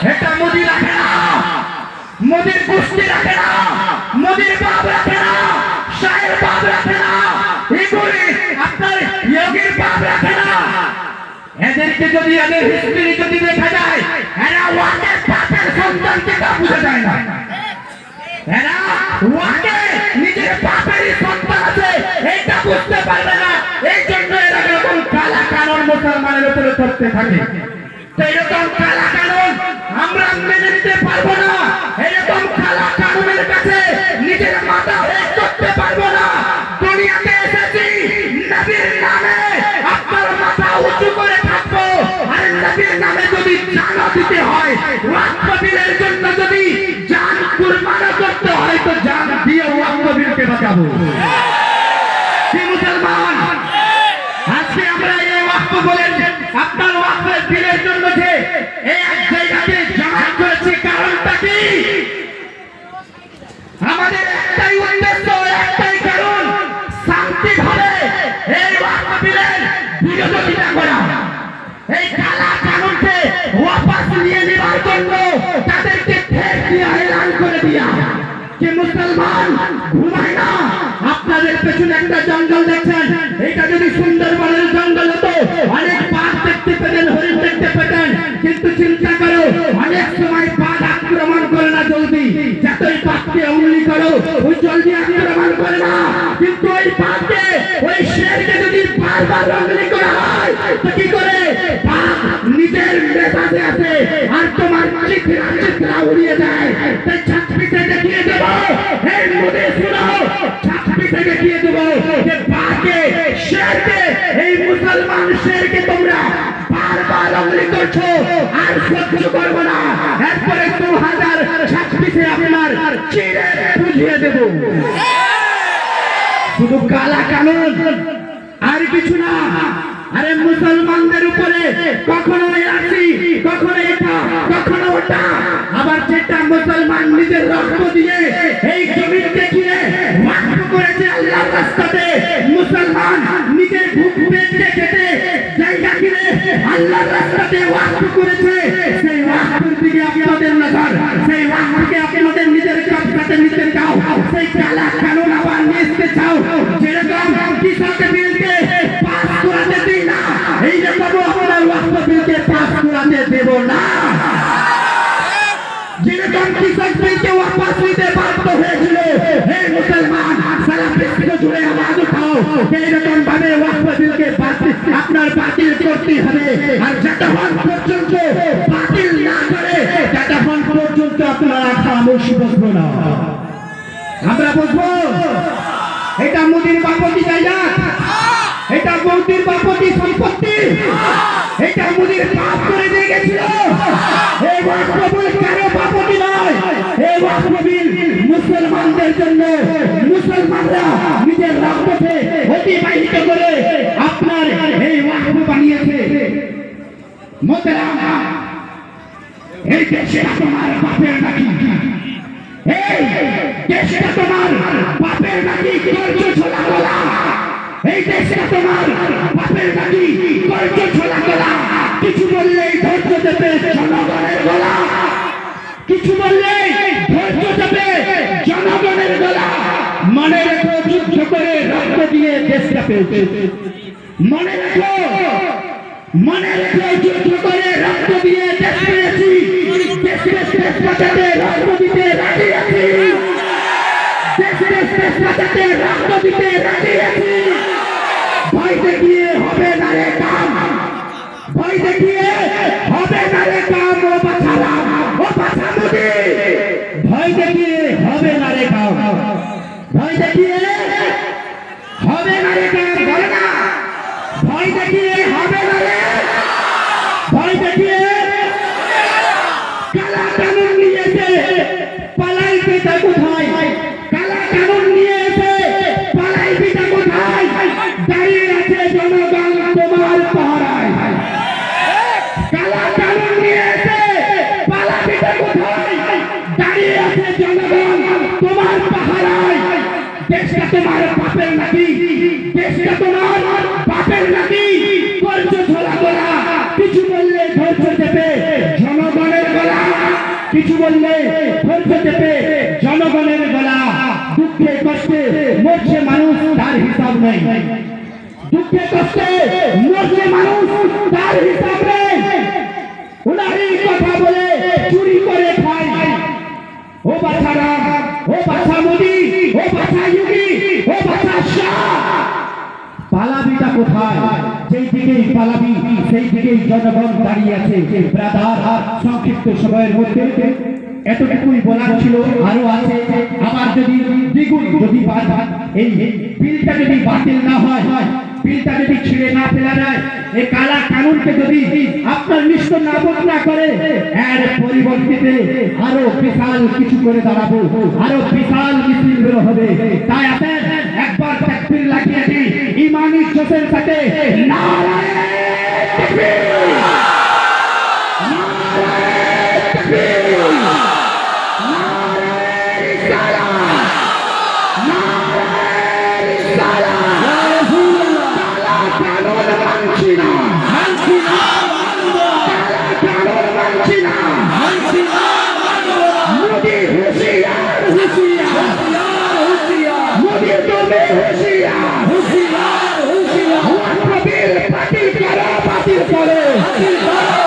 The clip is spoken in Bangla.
এটা মোদি রাখে না, মোদির গোষ্ঠী রাখে না, মোদির বাপ রাখে না, শাহের বাপ রাখে না, এগুলি আপনার যোগীর বাপ রাখে না। এদেরকে যদি এদের হিস্ট্রি যদি দেখা যায়, এরা ওয়াকের বাপের সন্তানকে তা বুঝে যায় না। এরা ওয়াকে নিজের বাপেরই সন্তান আছে এটা বুঝতে পারবে না। এই জন্য এরা এরকম কালা কানুন মুসলমানের উপরে করতে থাকে। এরকম কালা কানুন আমরা মেনে নিতে পারবো না। এরকম কালা কানুনের কাছে নিজের মাথা হেট করতে পারবো না। দুনিয়াতে এসেছি নবীর নামে, আপনার মাথা উঁচু করে থাকবো। আর নবীর নামে যদি জান দিতে হয়, ওয়াকফ বিলের জন্য যদি জান কুরবান করতে হয়, তো জান দিয়ে ওয়াকফ বিলকে বাঁচাবো। কি মুসলমান, আজকে আমরা এই ওয়াকফ বলেন আপনার ওয়াকফ বিলের জন্য যে এই এক জায়গাতে জামাত করেছি, কারণটা কি? আমাদের একটাই উদ্দেশ্য, একটাই কারণ, শান্তিভাবে এই ওয়াকফ বিলের বিরোধিতা করা। এই কালা কানুনকে ওয়াপাস নিয়ে নেওয়ার জন্য তাদেরকে ফের দিয়া এলান করে দিয়া। কি মুসলমান ঘুমায় না? আপনাদের পেছনে একটা জঙ্গল দেখছেন, এটা যদি সুন্দরবনের জঙ্গল হতো অনেক বাঘ দেখতে পেতেন, হরিণ দেখতে পেতেন। কিন্তু চিন্তা করো, অনেক সময় বাঘ আক্রমণ করে না জলদি, যতই বাঘকে অমলি করো ওই জলদি আক্রমণ করে না। কিন্তু ওই বাঘকে, ওই শেরকে যদি বারবার অমলি করা হয় তো কি করে? বাঘ নিজের মেজাজে আছে আর তোমার চিৎরা চিৎরা উড়িয়ে যায়। তাই 26-এ দেখিয়ে দেব, এই মোদি শুনো, 26-এ দেখিয়ে দেব যে বাঘকে, শেরকে, এই মুসলমান শেরকে তোমরা বারবার অমলি করছো আর সহ্য করবো না। এরপরে 2026-এ আপনার চিড়ে বুঝিয়ে দেব। শুধু কালা কানুন আর কিছু না। আরে মুসলমানদের উপরে কখনো আসি, কখনো এটা, কখনো ওটা। আবার যেটা মুসলমান নিজের রক্ত দিয়ে এই জমিনকে কিনে ওয়াকফ করেছে আল্লাহর রাস্তাতে, মুসলমান নিজের বুক পেটে কেটে জায়গা কিনে আল্লাহর রাস্তাতে ওয়াকফ করেছে, সেই ওয়াকফের দিকে আপনাদের নজর, সেই ওয়াকফকে আপনাদের নিজের কবজাতে নিতে চাও, সেই কালা কানুন আবার নিতে চাও। যেরকম কৃষক বিলকে পাস করাতে দিই না, এই রকম আপনার ওয়াকফ বিলকে পাস করাতে দেব না। যেরকম কৃষক বিলকে ওয়াপাস নিতে বাধ্য হয়েছিল, হে মুসলমান সারা বিশ্ব জুড়ে আওয়াজ উঠাও, এইরকম ভাবে ওয়াকফ বিলকে আপনার বাতিল করতে হবে। আর যতক্ষণ পর্যন্ত বাতিল না করে, ততক্ষণ পর্যন্ত আপনারা খামোশ বসবো না। আমরা বসবো। এটা মোদির বাপতি জায়গা, এটা মোদির বাপতি সম্পত্তি, এটা মোদির বাপ করে দিয়ে গেছিল। এই ওয়াকফ বিল কারো বাপতি নয়, এই ওয়াকফ বিল মুসলমানদের জন্য। মুসলমানরা নিজের রক্তকে অতিবাহিত করে আপনার এই ওয়াকফ বানিয়েছে। মোহতারাম, এই দেশে তোমার বাপের নাকি, এই দেশে তোমার বাপের নাকি করছো ছোলা গলা, এই দেশে তোমার বাপের নাকি করছো ছোলা গলা। কিছু বললেই ধৈর্য দেবে জনগণের গলা, কিছু বললেই ধৈর্য দেবে জনগণের গলা। মনে রেখো, যুদ্ধ করে রক্ত দিয়ে দেশটা পেয়েছে। মনে রেখো, মনে রেখো, যুদ্ধ করে রক্ত দিয়ে দেশ পেয়েছি। দেশ বাঁচাতে রক্ত দিতে রাজি আছি, দেশ বাঁচাতে রক্ত দিতে রাজি আছি। ভয় দেখিয়ে হবে না রে কাম, ভয় দেখিয়ে হবে না রে কাম। ও বাছারাম, ও বাছা মোদি, ভয় দেখিয়ে হবে না রে কাম, ভয় দেখিয়ে হবে না রে কাম। বলে না, ভয় দেখিয়ে হবে না রে, ভয় দেখিয়ে। কালা কানুন নিয়েছে পালাই পিতা কোথায়, কালা কানুন নিয়েছে পালাই পিতা কোথায়? দাঁড়িয়ে আছে জনগণ তোমার পাহারায়। কালা কানুন নিয়েছে পালা পিতা কোথায়? দাঁড়িয়ে আছে জনগণ তোমার পাহারায়। দেশটা তোমার বাপের নাকি, দেশটা তোমার বাপের নাকি করছো ছোলা গলা। কিছু বললে ধৈর্য দেবে জনগণের গলা। কিছু বললে ধৈর্য চেপে জনগণের গলা, দুঃখে কষ্টে মরছে মানুষ, তার হিসাব নেই। দুঃখে কষ্টে মরছে মানুষ, তার হিসাব নেই। উনারই কথা বলে চুরি করে খায়। ও বাছা রাম, ও বাছা মোদি, ও বাছা যোগী, ও বাছা শাহ, পালাবিটা কোথায়? যেই দিকেই পালাবি সেই দিকেই জনগণ দাঁড়িয়ে আছে। ব্রাদার, সংক্ষিপ্ত সময়ের মধ্যে এতটুকুই বলার ছিল, আরো আছে। আবার যদি দ্বিগুণ যদি এই বিলটা যদি বাতিল না হয়, বিলটা যদি ছিঁড়ে না ফেলা যায়, এই কালা কানুনকে যদি আপনার নিষ্ঠ নাবদ না করে, এর পরিবর্তে আরো বিশাল কিছু করে দাঁড়াবো, আরো বিশাল মিছিল বের হবে। তাই আসেন একবার তাকবীর লাগিয়ে দিই ইমানি জোশের সাথে। নারায়ে তাকবীর, নারায়ে তাকবীর, নারায়ে রিসালাত, নারায়ে রিসালাত। কালা কানুন মানছি না, মানছি না, কালা কানুন মানছি না, মানছি না। মোদি হুঁশিয়ার, হুঁশিয়ার, হুঁশিয়ার, মোদি তুমি হুঁশিয়ার, হুঁশিয়ার, হুঁশিয়ার। ওয়াকফ বিল বাতিল করো, বাতিল করো, বাতিল করো।